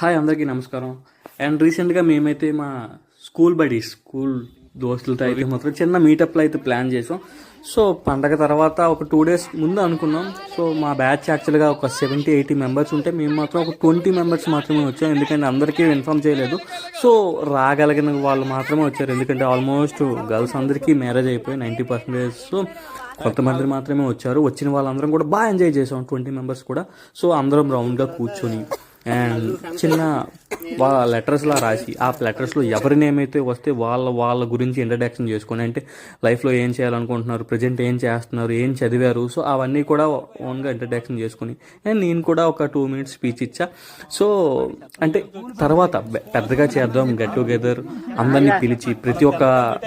Hi అందరికీ నమస్కారం. And రీసెంట్గా మేమైతే మా స్కూల్ దోస్తులతో అయితే మాత్రం చిన్న మీటప్లో అయితే ప్లాన్ చేసాం. సో పండగ తర్వాత ఒక 2 days ముందు అనుకున్నాం. సో మా బ్యాచ్ యాక్చువల్గా ఒక 70-80 మెంబర్స్ ఉంటే మేము మాత్రం ఒక 20 మెంబర్స్ మాత్రమే వచ్చాం. ఎందుకంటే అందరికీ ఇన్ఫామ్ చేయలేదు. సో రాగలిగిన వాళ్ళు మాత్రమే వచ్చారు. ఎందుకంటే ఆల్మోస్ట్ గర్ల్స్ అందరికీ మ్యారేజ్ అయిపోయి 90%. సో కొంతమంది మాత్రమే వచ్చారు. వచ్చిన వాళ్ళందరం కూడా బాగా ఎంజాయ్ చేసాం, 20 మెంబర్స్ కూడా. సో అందరం రౌండ్గా కూర్చొని అండ్ చిన్న లెటర్స్లా రాసి ఆ లెటర్స్లో ఎవరి నేమ్ అయితే వస్తే వాళ్ళ గురించి ఇంట్రడక్షన్ చేసుకొని, అంటే లైఫ్లో ఏం చేయాలనుకుంటున్నారు, ప్రజెంట్ ఏం చేస్తున్నారు, ఏం చదివారు, సో అవన్నీ కూడా ఓన్గా ఇంట్రడక్షన్ చేసుకుని అండ్ నేను కూడా ఒక 2 minutes స్పీచ్ ఇచ్చా. సో అంటే తర్వాత పెద్దగా చేద్దాం, గెట్ టుగెదర్ అందరినీ పిలిచి ప్రతి ఒక్క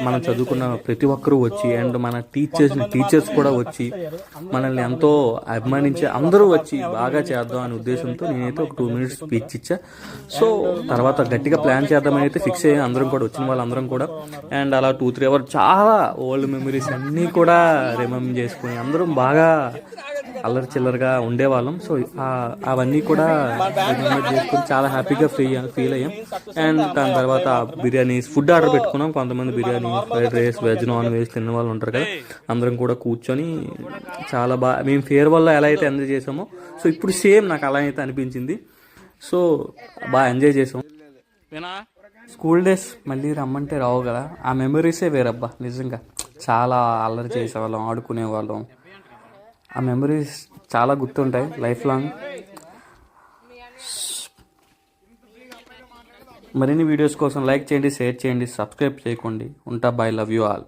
మనం చదువుకున్న ప్రతి ఒక్కరూ వచ్చి అండ్ మన టీచర్స్ కూడా వచ్చి మనల్ని ఎంతో అభిమానించే అందరూ వచ్చి బాగా చేద్దాం అనే ఉద్దేశంతో నేనైతే ఒక 2 minutes స్పీచ్ ఇచ్చా. సో తర్వాత గట్టిగా ప్లాన్ చేద్దామని అయితే ఫిక్స్ అయ్యి అందరం కూడా వచ్చిన వాళ్ళందరం కూడా అండ్ అలా 2-3 hours చాలా ఓల్డ్ మెమరీస్ అన్నీ కూడా రిమెంబర్ చేసుకుని అందరం బాగా అల్లరి చిల్లరగా ఉండేవాళ్ళం. సో అవన్నీ కూడా రిమెంబర్ చేసుకుని చాలా హ్యాపీగా ఫీల్ అయ్యాం. అండ్ దాని తర్వాత బిర్యానీస్ ఫుడ్ ఆర్డర్ పెట్టుకున్నాం. కొంతమంది biryani, fried rice, veg, non veg తిన్న వాళ్ళు ఉంటారు కదా, అందరం కూడా కూర్చొని చాలా బాగా మేము ఫేర్వెల్లో ఎలా అయితే ఎంజాయ్ చేసామో సో ఇప్పుడు సేమ్ నాకు అలా అయితే అనిపించింది. సో బాగా ఎంజాయ్ చేసాం. స్కూల్ డేస్ మళ్ళీ రమ్మంటే రావు కదా, ఆ మెమరీసే వేరబ్బా. నిజంగా చాలా అల్లరి చేసేవాళ్ళం, ఆడుకునేవాళ్ళం. ఆ మెమరీస్ చాలా గుర్తుంటాయి లైఫ్ లాంగ్. మరిన్ని వీడియోస్ కోసం లైక్ చేయండి, షేర్ చేయండి, సబ్స్క్రైబ్ చేయకండి. ఉంటా, బై, లవ్ యూ ఆల్.